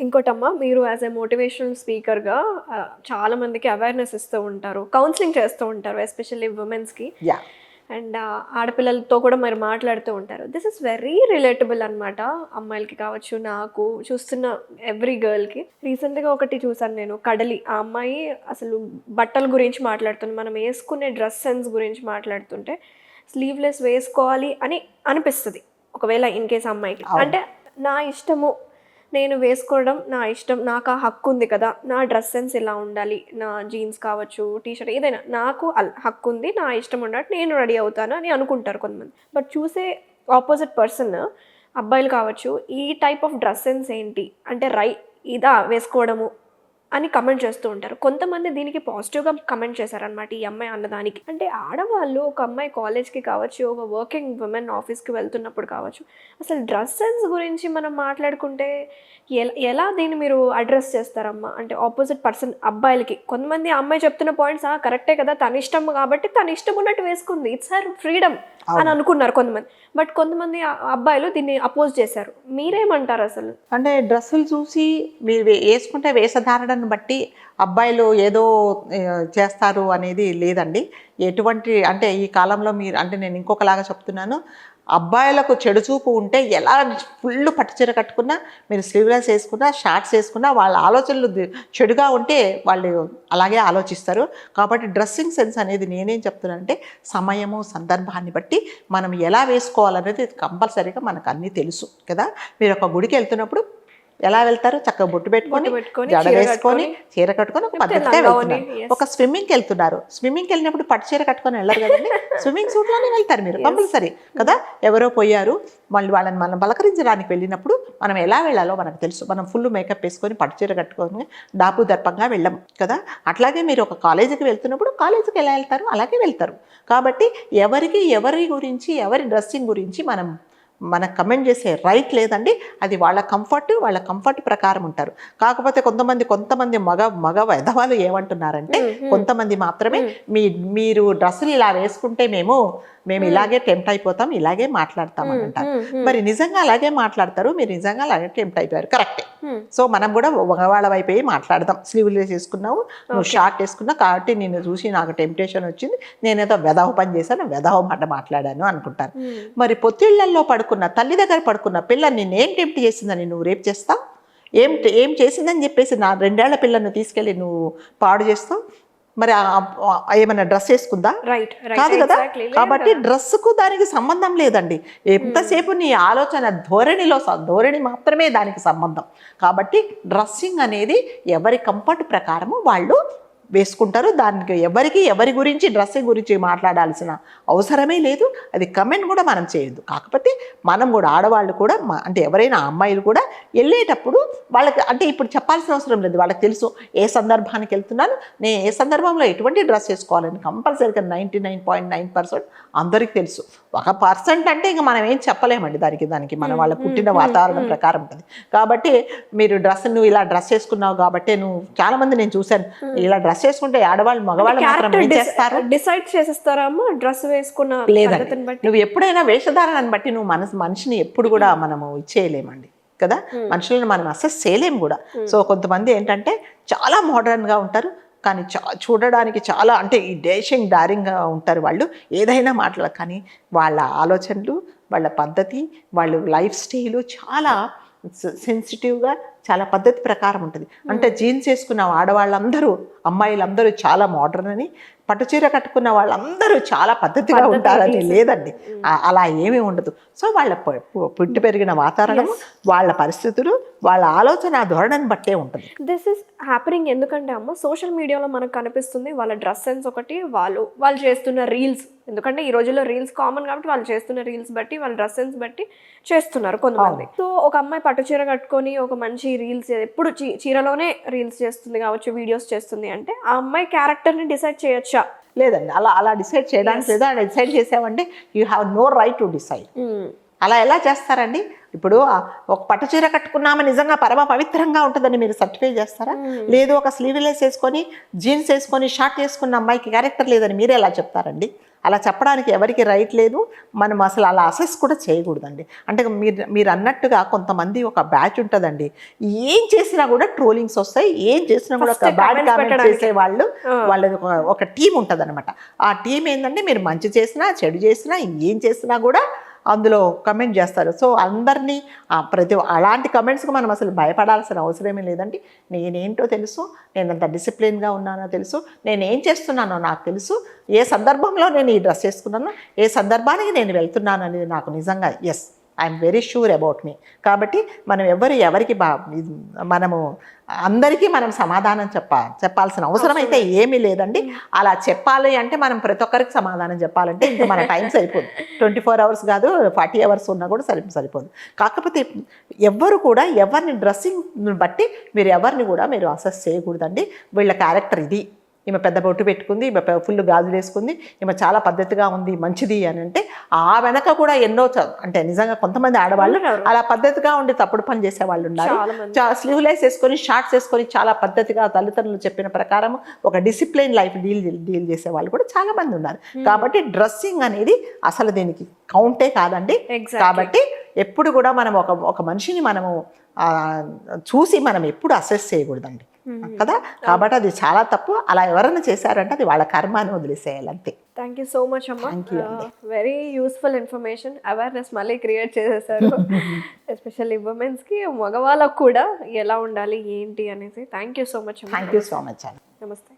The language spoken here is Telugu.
ఇంకోటమ్మా మీరు యాజ్ ఎ మోటివేషనల్ స్పీకర్‌గా చాలా మందికి అవేర్‌నెస్ ఇస్తూ ఉంటారు. కౌన్సెలింగ్ చేస్తూ ఉంటారు. ఎస్పెషల్లీ వుమెన్స్‌కి. యాహ్! అండ్ ఆడపిల్లలతో కూడా మీరు మాట్లాడుతూ ఉంటారు. దిస్ ఇస్ వెరీ రిలేటబుల్ అనమాట. అమ్మాయిలకి కావచ్చు, నాకు చూస్తున్న ఎవ్రీ గర్ల్‌కి. రీసెంట్‌గా ఒకటి చూసాను నేను. కడలి. ఆ అమ్మాయి అసలు బట్టల గురించి మాట్లాడుతుంది. మనం యేసుకునే డ్రెస్ సెన్స్ గురించి మాట్లాడుతుంటే, స్లీవ్‌లెస్ వేసుకోవాలి అని అనిపిస్తది. ఒకవేళ ఇన్ కేస్ అమ్మాయికి. అవును. అంటే నా ఇష్టము. నేను వేసుకోవడం నా ఇష్టం. నాకు ఆ హక్కు ఉంది కదా! నా డ్రెస్ సెన్స్ ఇలా ఉండాలి. నా జీన్స్ కావచ్చు, టీ షర్ట్ ఏదైనా నాకు హక్కు ఉంది. నా ఇష్టం ఉన్నట్టు నేను రెడీ అవుతాను అని అనుకుంటారు కొంతమంది. బట్ చూసే ఆపోజిట్ పర్సన్ అబ్బాయిలు కావచ్చు, ఈ టైప్ ఆఫ్ డ్రెస్ సెన్స్ ఏంటి? అంటే ఇదా వేసుకోవడము అని కమెంట్ చేస్తూ ఉంటారు. కొంతమంది దీనికి పాజిటివ్‌గా కమెంట్ చేశారనమాట ఈ అమ్మాయి అన్నదానికి. అంటే ఆడవాళ్ళు ఒక అమ్మాయి కాలేజ్‌కి కావచ్చు, ఒక వర్కింగ్ వుమెన్ ఆఫీస్‌కి వెళ్తున్నప్పుడు కావచ్చు, అసలు డ్రెస్ సెన్స్ గురించి మనం మాట్లాడుకుంటే ఎలా దీన్ని మీరు అడ్రెస్ చేస్తారమ్మా? అంటే ఆపోజిట్ పర్సన్ అబ్బాయిలకి. కొంతమంది ఆ అమ్మాయి చెప్తున్న పాయింట్స్ కరెక్టే కదా! తన ఇష్టం కాబట్టి తన ఇష్టం ఉన్నట్టు వేసుకుంది. ఇట్స్ హర్ ఫ్రీడమ్ అని అనుకున్నారు కొంతమంది. బట్ కొంతమంది అబ్బాయిలు దీన్ని అపోజ్ చేశారు. మీరేమంటారు అసలు? అంటే డ్రెస్సులు చూసి మీరు యేసుకుంటే వేషధారణను బట్టి అబ్బాయిలు ఏదో చేస్తారు అనేది లేదండి. ఎటువంటి అంటే ఈ కాలంలో మీరు అంటే నేను ఇంకొకలాగా చెప్తున్నాను. అబ్బాయిలకు చెడు చూపు ఉంటే ఎలా ఫుల్ పట్టు చీర కట్టుకున్నా, మీరు స్లీవ్లెస్ వేసుకున్నా, షార్ట్స్ వేసుకున్నా వాళ్ళ ఆలోచనలు చెడుగా ఉంటే వాళ్ళు అలాగే ఆలోచిస్తారు. కాబట్టి డ్రెస్సింగ్ సెన్స్ అనేది నేనేం చెప్తున్నానంటే సమయము, సందర్భాన్ని బట్టి మనం ఎలా వేసుకోవాలనేది కంపల్సరీగా మనకు అన్నీ తెలుసు కదా. మీరు ఒక గుడికి వెళ్తున్నప్పుడు ఎలా వెళ్తారు? చక్కగా బొట్టు పెట్టుకొని, జడ వేసుకొని, చీర కట్టుకొని ఒక పద్ధతిగా వెళ్తున్నారు. ఒక స్విమ్మింగ్కి వెళ్తున్నారు. స్విమ్మింగ్కి వెళ్ళినప్పుడు పట్టు చీర కట్టుకొని వెళ్ళరు కదండి. స్విమ్మింగ్ సూట్లోనే వెళ్తారు మీరు కంపల్సరీ కదా. ఎవరో పోయారు, మళ్ళీ వాళ్ళని మనం పలకరించడానికి వెళ్ళినప్పుడు మనం ఎలా వెళ్ళాలో మనకు తెలుసు. మనం ఫుల్ మేకప్ వేసుకొని పట్టు చీర కట్టుకొని దాపు దర్పంగా వెళ్ళం కదా. అట్లాగే మీరు ఒక కాలేజీకి వెళ్తున్నప్పుడు కాలేజీకి ఎలా వెళ్తారు అలాగే వెళ్తారు. కాబట్టి ఎవరి గురించి ఎవరి డ్రెస్సింగ్ గురించి మనకు కమెంట్ చేసే రైట్ లేదండి. అది వాళ్ళ కంఫర్ట్ ప్రకారం ఉంటారు. కాకపోతే కొంతమంది మగ వెధవాలు ఏమంటున్నారంటే కొంతమంది మాత్రమే మీరు డ్రెస్సులు ఇలా వేసుకుంటే మేము ఇలాగే టెంప్ట్ అయిపోతాం, ఇలాగే మాట్లాడతాం అని అంటారు. మరి నిజంగా అలాగే మాట్లాడతారు, మీరు నిజంగా అలాగే టెంప్ట్ అయిపోయారు, కరెక్టే. సో మనం కూడా మగవాళ్ళ వైపు మాట్లాడదాం. స్లీవ్లు వేసుకున్నావు, నువ్వు షార్ట్ వేసుకున్నావు కాబట్టి నిన్ను చూసి నాకు టెంప్టేషన్ వచ్చింది, నేనేదో వెధవ పని చేశాను, వెధవ మాట మాట్లాడాను అనుకుంటారు. మరి పొత్తిళ్లల్లో తల్లి దగ్గర పడుకున్న పిల్ల నిన్నేం టెంప్ట్ చేసిందని నువ్వు రేపు చేస్తావు? ఏం చేసిందని చెప్పేసి నా 2 ఏళ్ల పిల్లను తీసుకెళ్ళి నువ్వు పాడు చేస్తావు? మరి ఏమైనా డ్రెస్ వేసుకుందా? కాదు కదా. కాబట్టి డ్రెస్సుకు దానికి సంబంధం లేదండి. ఎంతసేపు నీ ఆలోచన ధోరణి మాత్రమే దానికి సంబంధం. కాబట్టి డ్రెస్సింగ్ అనేది ఎవరి కంఫర్ట్ ప్రకారము వాళ్ళు వేసుకుంటారు. దానికి ఎవరి గురించి డ్రెస్సింగ్ గురించి మాట్లాడాల్సిన అవసరమే లేదు. అది కమెంట్ కూడా మనం చేయొద్దు. కాకపోతే మనం కూడా ఆడవాళ్ళు కూడా అంటే ఎవరైనా అమ్మాయిలు కూడా వెళ్ళేటప్పుడు వాళ్ళకి అంటే ఇప్పుడు చెప్పాల్సిన అవసరం లేదు. వాళ్ళకి తెలుసు ఏ సందర్భానికి వెళ్తున్నాను, నేను ఏ సందర్భంలో ఎటువంటి డ్రెస్ వేసుకోవాలని కంపల్సరీగా 99.9% అందరికీ తెలుసు. 1% అంటే ఇంకా మనం ఏం చెప్పలేమండి. దానికి మన వాళ్ళ పుట్టిన వాతావరణం ప్రకారం ఉంటుంది. కాబట్టి మీరు నువ్వు ఇలా డ్రెస్ వేసుకున్నావు కాబట్టి నువ్వు చాలా మంది నేను చూశాను ఇలా డ్రెస్ వేసుకుంటే ఆడవాళ్ళు మగవాళ్ళు మాత్రం ఏం చేస్తారు? డిసైడ్ చేసేస్తారా అమ్మా డ్రెస్ వేసుకున్న లేదండి. నువ్వు ఎప్పుడైనా వేషధారణను బట్టి నువ్వు మనిషిని ఎప్పుడు కూడా మనము ఇచ్చేయలేమండి కదా. మనుషులను మనం అసెస్ చేయలేము కూడా. సో కొంతమంది ఏంటంటే చాలా మోడర్న్గా ఉంటారు, కానీ చూడడానికి చాలా అంటే ఈ డారింగ్గా ఉంటారు. వాళ్ళు ఏదైనా కానీ వాళ్ళ ఆలోచనలు, వాళ్ళ పద్ధతి, వాళ్ళ లైఫ్ స్టైలు చాలా సెన్సిటివ్గా చాలా పద్ధతి ప్రకారం ఉంటుంది. అంటే జీన్స్ వేసుకున్న ఆడవాళ్ళందరూ అమ్మాయిలందరూ చాలా మోడర్న్ అని, పట్టుచీర కట్టుకున్న వాళ్ళందరూ చాలా పద్ధతిగా ఉంటారని లేదండి. అలా ఏమీ ఉండదు. సో వాళ్ళ పుట్టి పెరిగిన వాతావరణం, వాళ్ళ పరిస్థితులు, వాళ్ళ ఆలోచన ధోరణిని బట్టే ఉంటుంది. దిస్ ఇస్ హ్యాపెనింగ్ ఎందుకంటే అమ్మ సోషల్ మీడియాలో మనకు కనిపిస్తుంది వాళ్ళ డ్రెస్ సెన్స్ ఒకటి, వాళ్ళు చేస్తున్న రీల్స్. ఎందుకంటే ఈ రోజుల్లో రీల్స్ కామన్ కాబట్టి వాళ్ళు చేస్తున్న రీల్స్ బట్టి వాళ్ళ డ్రెస్ సెన్స్ బట్టి చేస్తున్నారు కొంతమంది. సో ఒక అమ్మాయి పట్టు చీర కట్టుకొని ఒక మంచి రీల్స్ ఎప్పుడు చీరలోనే రీల్స్ చేస్తుంది కావచ్చు, వీడియోస్ చేస్తుంది అంటే ఆ అమ్మాయి క్యారెక్టర్ని డిసైడ్ చేయొచ్చా? లేదండి. అలా డిసైడ్ చేయడానికి లేదా డిసైడ్ చేసామంటే you have no right to decide. అలా ఎలా చేస్తారండి? ఇప్పుడు ఒక పట్టు చీర కట్టుకున్నామని నిజంగా పరమ పవిత్రంగా ఉంటుందని మీరు సర్టిఫై చేస్తారా? లేదు ఒక స్లీవ్లెస్ వేసుకొని జీన్స్ వేసుకొని షార్ట్ వేసుకున్న అమ్మాయికి క్యారెక్టర్ లేదని మీరు ఎలా చెప్తారండి? అలా చెప్పడానికి ఎవరికి రైట్ లేదు. మనం అసలు అలా అసెస్ కూడా చేయకూడదండి. అంటే మీరు అన్నట్టుగా కొంతమంది ఒక బ్యాచ్ ఉంటుందండి, ఏం చేసినా కూడా ట్రోలింగ్స్ వస్తాయి, ఏం చేసినా కూడా ఒక బ్యాడ్ కామెంట్ చేసేవాళ్ళు, వాళ్ళది ఒక టీం ఉంటుంది అనమాట. ఆ టీం ఏంటంటే మీరు మంచి చేసినా చెడు చేసినా ఏం చేసినా కూడా అందులో కమెంట్ చేస్తారు. సో అందరినీ ప్రతి అలాంటి కమెంట్స్కి మనం అసలు భయపడాల్సిన అవసరమే లేదండి. నేనేంటో తెలుసు, నేను అంత డిసిప్లిన్గా ఉన్నానో తెలుసు, నేను ఏం చేస్తున్నానో నాకు తెలుసు, ఏ సందర్భంలో నేను ఈ డ్రెస్ వేసుకున్నానో, ఏ సందర్భానికి నేను వెళ్తున్నాను అనేది నాకు నిజంగా yes I'm very sure about me. కాబట్టి మనం ఎవరికి మనము అందరికీ మనం సమాధానం చెప్పాల్సిన అవసరం అయితే ఏమీ లేదండి. అలా చెప్పాలి అంటే మనం ప్రతి ఒక్కరికి సమాధానం చెప్పాలంటే ఇంకా మన టైం సరిపోదు. 24 hours కాదు, 40 hours ఉన్నా కూడా సరిపోదు. కాకపోతే ఎవ్వరు కూడా ఎవరిని డ్రెస్సింగ్ బట్టి మీరు ఎవరిని కూడా మీరు అసెస్ చేయకూడదండి. వీళ్ళ క్యారెక్టర్ ఇది, ఈమె పెద్ద బొట్టు పెట్టుకుంది, ఈమె ఫుల్ గాజులు వేసుకుంది, ఈమె చాలా పద్ధతిగా ఉంది, మంచిది అని అంటే ఆ వెనక కూడా ఎన్నో అంటే నిజంగా కొంతమంది ఆడవాళ్ళు అలా పద్ధతిగా ఉండి తప్పుడు పని చేసే వాళ్ళు ఉన్నారు. స్లీవ్లెస్ వేసుకొని షార్ట్స్ వేసుకొని చాలా పద్ధతిగా తల్లిదండ్రులు చెప్పిన ప్రకారం ఒక డిసిప్లిన్ లైఫ్ డీల్ చేసే వాళ్ళు కూడా చాలా మంది ఉన్నారు. కాబట్టి డ్రెస్సింగ్ అనేది అసలు దీనికి కౌంటే కాదండి. కాబట్టి ఎప్పుడు కూడా మనం ఒక మనిషిని మనము చూసి మనం ఎప్పుడు అసెస్ చేయకూడదండి కదా. కాబట్టి అది చాలా తప్పు. అలా ఎవరైనా చేశారంటే అది వాళ్ళ కర్మ అని వదిలేసేయాలి అంతే. థ్యాంక్ యూ సో మచ్ అమ్మా. వెరీ యూస్ఫుల్ ఇన్ఫర్మేషన్, అవేర్నెస్ మళ్ళీ క్రియేట్ చేసేసారు. ఎస్పెషల్లీ ఉమెన్స్కి, మగవాళ్ళకు కూడా ఎలా ఉండాలి ఏంటి అనేసి. థ్యాంక్ యూ సో మచ్ అమ్మా. థ్యాంక్ యూ సో మచ్ అండి. నమస్తే.